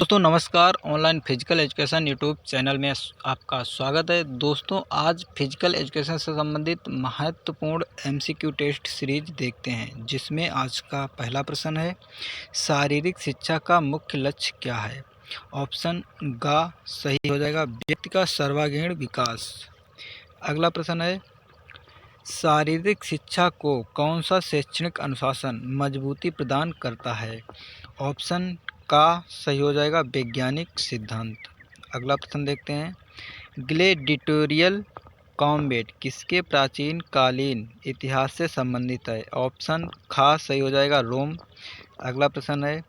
दोस्तों नमस्कार। Online physical education YouTube channel में आपका स्वागत है। दोस्तों आज फिजिकल एजुकेशन से संबंधित महत्वपूर्ण एमसीक्यू टेस्ट सीरीज देखते हैं, जिसमें आज का पहला प्रश्न है, शारीरिक शिक्षा का मुख्य लक्ष्य क्या है। ऑप्शन गा सही हो जाएगा, व्यक्ति का सर्वांगीण विकास। अगला प्रश्न है, शारीरिक शिक्षा को कौन सा शैक्षणिक अनुशासन मजबूती प्रदान करता है। ऑप्शन का सही हो जाएगा, वैज्ञानिक सिद्धांत। अगला प्रश्न देखते हैं, ग्लेडिटोरियल कॉम्बैट किसके प्राचीन कालीन इतिहास से संबंधित है। ऑप्शन खा सही हो जाएगा, रोम। अगला प्रश्न है,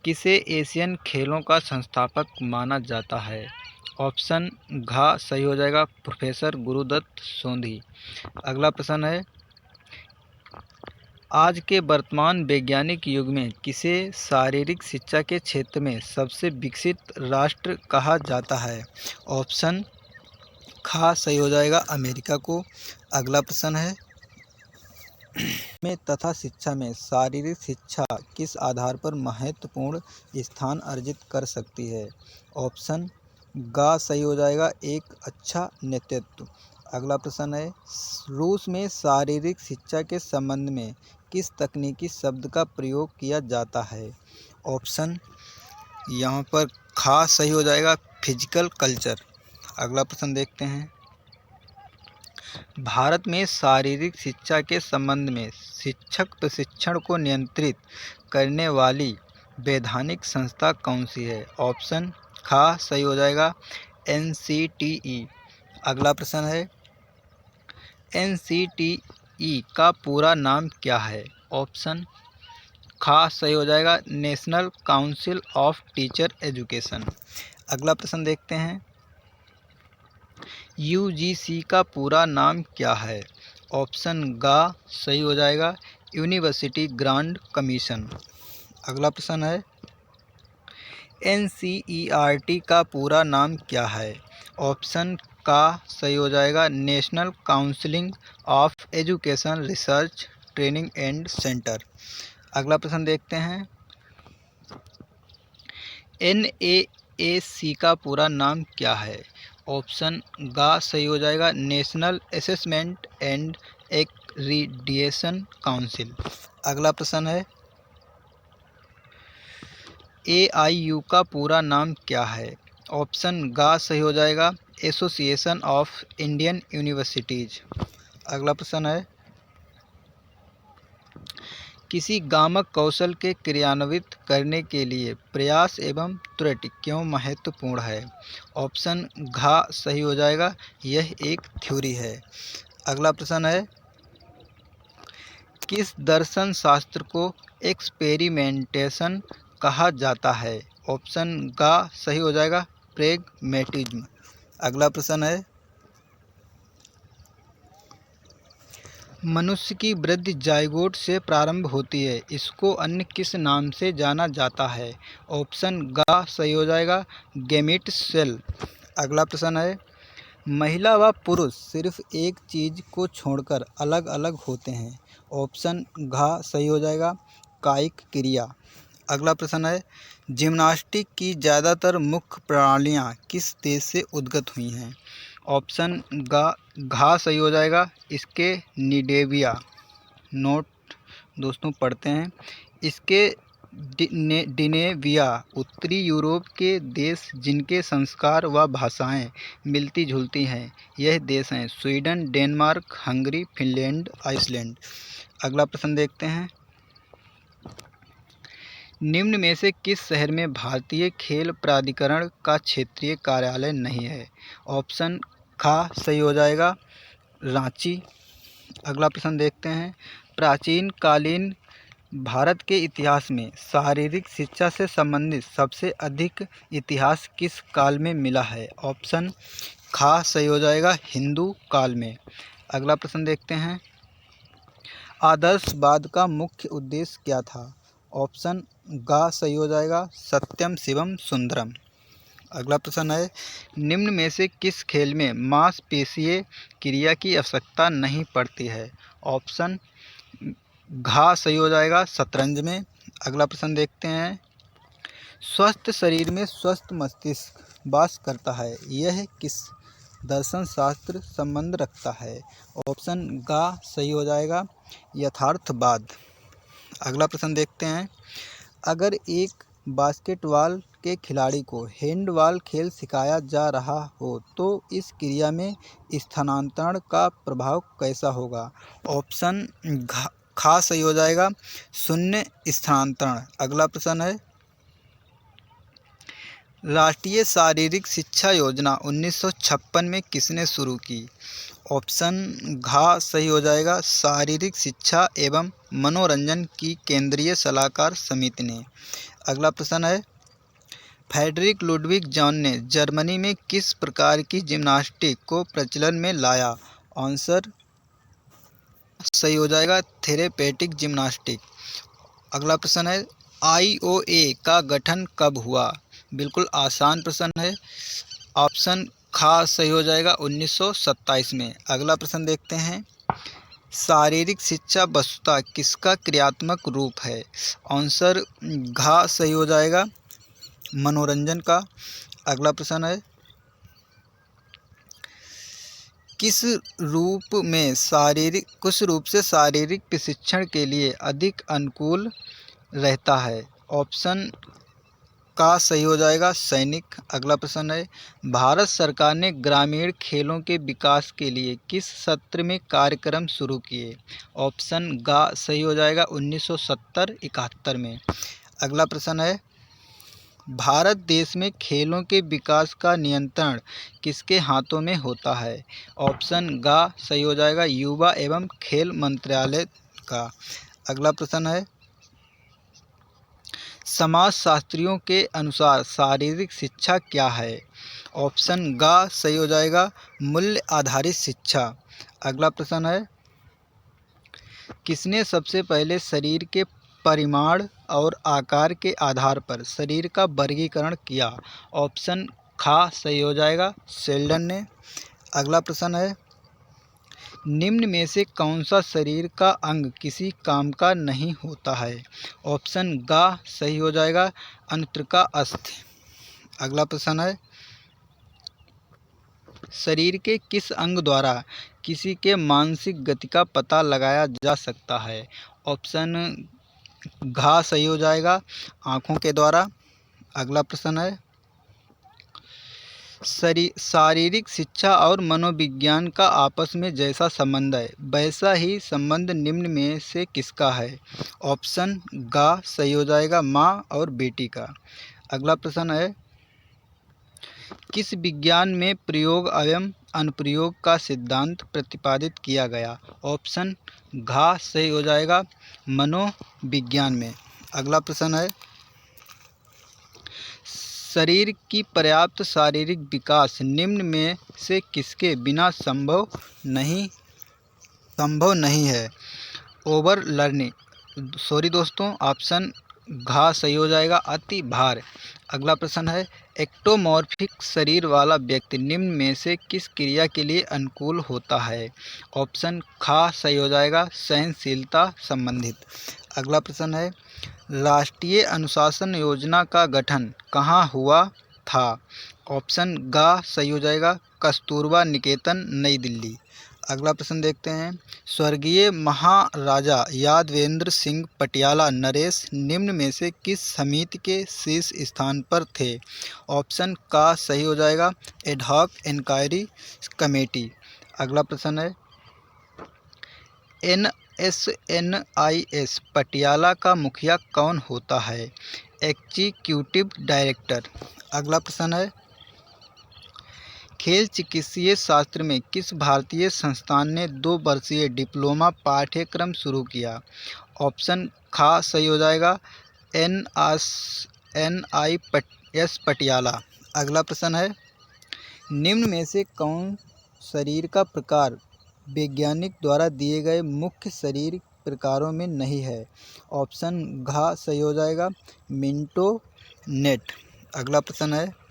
किसे एशियन खेलों का संस्थापक माना जाता है। ऑप्शन घा सही हो जाएगा, प्रोफेसर गुरुदत्त सोंधी। अगला प्रश्न है, आज के वर्तमान वैज्ञानिक युग में किसे शारीरिक शिक्षा के क्षेत्र में सबसे विकसित राष्ट्र कहा जाता है। ऑप्शन खा सही हो जाएगा, अमेरिका को। अगला प्रश्न है, में तथा शिक्षा में शारीरिक शिक्षा किस आधार पर महत्वपूर्ण स्थान अर्जित कर सकती है। ऑप्शन गा सही हो जाएगा, एक अच्छा नेतृत्व। अगला प्रश्न है, रूस में शारीरिक शिक्षा के संबंध में किस तकनीकी शब्द का प्रयोग किया जाता है। ऑप्शन यहाँ पर खा सही हो जाएगा, फिजिकल कल्चर। अगला प्रश्न देखते हैं, भारत में शारीरिक शिक्षा के संबंध में शिक्षक प्रशिक्षण को नियंत्रित करने वाली वैधानिक संस्था कौन सी है। ऑप्शन खा सही हो जाएगा, NCTE। अगला प्रश्न है, NCTE का पूरा नाम क्या है। ऑप्शन खा सही हो जाएगा, national council of teacher education. अगला प्रश्न देखते हैं, UGC का पूरा नाम क्या है। ऑप्शन गा सही हो जाएगा, यूनिवर्सिटी ग्रांट कमीशन। अगला प्रश्न है, NCERT का पूरा नाम क्या है। ऑप्शन का सही हो जाएगा, national counselling of education research training and centre. अगला प्रश्न देखते हैं, NAAC का पूरा नाम क्या है। ऑप्शन गा सही हो जाएगा, national assessment and accreditation council. अगला प्रश्न है, AIU का पूरा नाम क्या है। ऑप्शन गा सही हो जाएगा, एसोसिएशन ऑफ इंडियन यूनिवर्सिटीज। अगला प्रश्न है, किसी गामक कौशल के क्रियान्वित करने के लिए प्रयास एवं त्रुटि क्यों महत्वपूर्ण है। ऑप्शन घा सही हो जाएगा, यह एक थ्योरी है। अगला प्रश्न है, किस दर्शन शास्त्र को एक्सपेरिमेंटेशन कहा जाता है। ऑप्शन गा सही हो जाएगा, प्रेगमेटिज्म। अगला प्रश्न है, मनुष्य की वृद्धि जाइगोट से प्रारंभ होती है, इसको अन्य किस नाम से जाना जाता है। ऑप्शन गा सही हो जाएगा, गैमीट सेल। अगला प्रश्न है, महिला व पुरुष सिर्फ एक चीज़ को छोड़कर अलग अलग होते हैं। ऑप्शन घा सही हो जाएगा, कायिक क्रिया। अगला प्रश्न है, जिम्नास्टिक की ज़्यादातर मुख्य प्रणालियाँ किस देश से उद्गत हुई हैं। ऑप्शन घा सही हो जाएगा, इसके निडेविया। नोट दोस्तों पढ़ते हैं, इसके डिनेविया उत्तरी यूरोप के देश जिनके संस्कार व भाषाएं मिलती जुलती हैं, यह देश हैं Sweden, Denmark, Hungary, Finland, Iceland. अगला प्रश्न देखते हैं, निम्न में से किस शहर में भारतीय खेल प्राधिकरण का क्षेत्रीय कार्यालय नहीं है। ऑप्शन खा सही हो जाएगा, रांची। अगला प्रश्न देखते हैं, प्राचीन कालीन भारत के इतिहास में शारीरिक शिक्षा से संबंधित सबसे अधिक इतिहास किस काल में मिला है। ऑप्शन खा सही हो जाएगा, हिंदू काल में। अगला प्रश्न देखते हैं, आदर्शवाद का मुख्य उद्देश्य क्या था। ऑप्शन गा सही हो जाएगा, सत्यम शिवम सुंदरम। अगला प्रश्न है, निम्न में से किस खेल में मांसपेशीय क्रिया की आवश्यकता नहीं पड़ती है। ऑप्शन घा सही हो जाएगा, शतरंज में। अगला प्रश्न देखते हैं, स्वस्थ शरीर में स्वस्थ मस्तिष्क वास करता है। यह किस दर्शन शास्त्र संबंध रखता है? ऑप्शन गा सही हो जाएगा, यथार्थवाद। अगला प्रश्न देखते हैं। अगर एक बास्केटबॉल के खिलाड़ी को हैंडबॉल खेल सिखाया जा रहा हो तो इस क्रिया में स्थानांतरण का प्रभाव कैसा होगा? ऑप्शन खा सही हो जाएगा, शून्य स्थानांतरण। अगला प्रश्न है। राष्ट्रीय शारीरिक शिक्षा योजना 1956 में किसने शुरू की? ऑप्शन घा सही हो जाएगा, शारीरिक शिक्षा एवं मनोरंजन की केंद्रीय सलाहकार समिति ने। अगला प्रश्न है। फ्रेडरिक लुडविग जॉन ने जर्मनी में किस प्रकार की जिम्नास्टिक को प्रचलन में लाया? आंसर सही हो जाएगा, थेरेपेटिक जिम्नास्टिक। अगला प्रश्न है। IOA का गठन कब हुआ? बिल्कुल आसान प्रश्न है, ऑप्शन खा सही हो जाएगा, 1927 में। अगला प्रश्न देखते हैं। शारीरिक शिक्षा वस्तुतः किसका क्रियात्मक रूप है? आंसर घा सही हो जाएगा, मनोरंजन का। अगला प्रश्न है। किस रूप से शारीरिक प्रशिक्षण के लिए अधिक अनुकूल रहता है? ऑप्शन का सही हो जाएगा, सैनिक। अगला प्रश्न है। भारत सरकार ने ग्रामीण खेलों के विकास के लिए किस सत्र में कार्यक्रम शुरू किए? ऑप्शन गा सही हो जाएगा, 1970-71 में। अगला प्रश्न है। भारत देश में खेलों के विकास का नियंत्रण किसके हाथों में होता है? ऑप्शन गा सही हो जाएगा, युवा एवं खेल मंत्रालय का। अगला प्रश्न है। समाजशास्त्रियों के अनुसार शारीरिक शिक्षा क्या है? ऑप्शन गा सही हो जाएगा, मूल्य आधारित शिक्षा। अगला प्रश्न है। किसने सबसे पहले शरीर के परिमाण और आकार के आधार पर शरीर का वर्गीकरण किया? ऑप्शन खा सही हो जाएगा, शेल्डन ने। अगला प्रश्न है। निम्न में से कौन सा शरीर का अंग किसी काम का नहीं होता है? ऑप्शन गा सही हो जाएगा, अंतरिका अस्थि। अगला प्रश्न है। शरीर के किस अंग द्वारा किसी के मानसिक गति का पता लगाया जा सकता है? ऑप्शन घा सही हो जाएगा, आँखों के द्वारा। अगला प्रश्न है। शारीरिक शिक्षा और मनोविज्ञान का आपस में जैसा संबंध है वैसा ही संबंध निम्न में से किसका है? ऑप्शन गा सही हो जाएगा, माँ और बेटी का। अगला प्रश्न है। किस विज्ञान में प्रयोग एवं अनुप्रयोग का सिद्धांत प्रतिपादित किया गया? ऑप्शन घा सही हो जाएगा, मनोविज्ञान में। अगला प्रश्न है। शरीर की पर्याप्त शारीरिक विकास निम्न में से किसके बिना संभव नहीं है? ओवर लर्निंग सॉरी दोस्तों, ऑप्शन घा सही हो जाएगा, अति भार। अगला प्रश्न है। एक्टोमॉर्फिक शरीर वाला व्यक्ति निम्न में से किस क्रिया के लिए अनुकूल होता है? ऑप्शन खा सही हो जाएगा, सहनशीलता संबंधित। अगला प्रश्न है। राष्ट्रीय अनुशासन योजना का गठन कहाँ हुआ था? ऑप्शन गा सही हो जाएगा, कस्तूरबा निकेतन, नई दिल्ली। अगला प्रश्न देखते हैं। स्वर्गीय महाराजा यादवेंद्र सिंह पटियाला नरेश निम्न में से किस समिति के शीर्ष स्थान पर थे? ऑप्शन का सही हो जाएगा, एडहॉक इंक्वायरी कमेटी। अगला प्रश्न है। NSNIS पटियाला का मुखिया कौन होता है? Executive director. अगला प्रश्न है। खेल चिकित्सीय शास्त्र में किस भारतीय संस्थान ने 2 वर्षीय डिप्लोमा पाठ्यक्रम शुरू किया? ऑप्शन खा सही हो जाएगा, NIS पटियाला। अगला प्रश्न है। निम्न में से कौन शरीर का प्रकार वैज्ञानिक द्वारा दिए गए मुख्य शरीर प्रकारों में नहीं है? ऑप्शन घा सही हो जाएगा, मिंटो नेट। अगला प्रश्न है।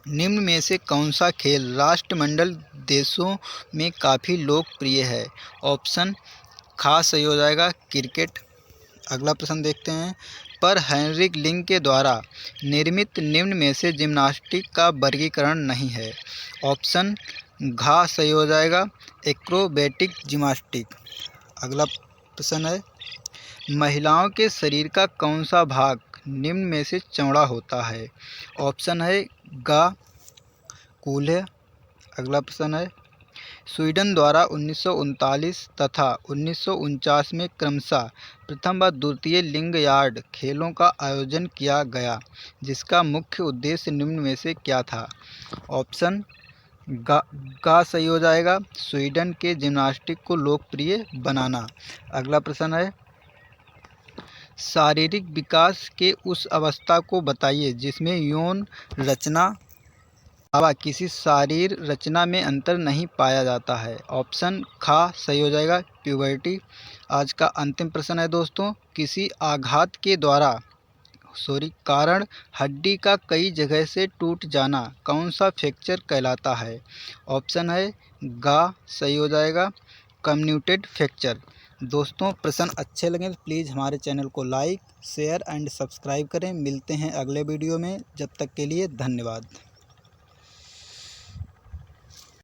निम्न में से कौन सा खेल राष्ट्रमंडल देशों में काफ़ी लोकप्रिय है? ऑप्शन खा सही हो जाएगा, क्रिकेट। अगला प्रश्न देखते हैं। पर हेनरिक लिंग के द्वारा निर्मित निम्न में से जिम्नास्टिक का वर्गीकरण नहीं है। ऑप्शन घ सही हो जाएगा, एक्रोबैटिक जिम्नास्टिक। अगला प्रश्न है, महिलाओं के शरीर का कौन सा भाग निम्न में से चौड़ा होता है? ऑप्शन है ग कूल्हे। अगला प्रश्न है, स्वीडन द्वारा 1939 तथा 1949 में क्रमशः प्रथम व द्वितीय लिंगयार्ड खेलों का आयोजन किया गया, जिसका मुख्य उद्देश्य निम्न में से क्या था? ऑप्शन ग सही हो जाएगा, स्वीडन के जिम्नास्टिक को लोकप्रिय बनाना। अगला प्रश्न है, शारीरिक विकास के उस अवस्था को बताइए जिसमें यौन रचना अलावा किसी शारीर रचना में अंतर नहीं पाया जाता है। ऑप्शन ख सही हो जाएगा, प्यूबर्टी। आज का अंतिम प्रश्न है दोस्तों, किसी आघात के कारण हड्डी का कई जगह से टूट जाना कौन सा फ्रैक्चर कहलाता है? ऑप्शन है ग सही हो जाएगा, कम्यूटेड फ्रैक्चर। दोस्तों प्रश्न अच्छे लगे तो प्लीज़ हमारे चैनल को लाइक, शेयर एंड सब्सक्राइब करें। मिलते हैं अगले वीडियो में, जब तक के लिए धन्यवाद।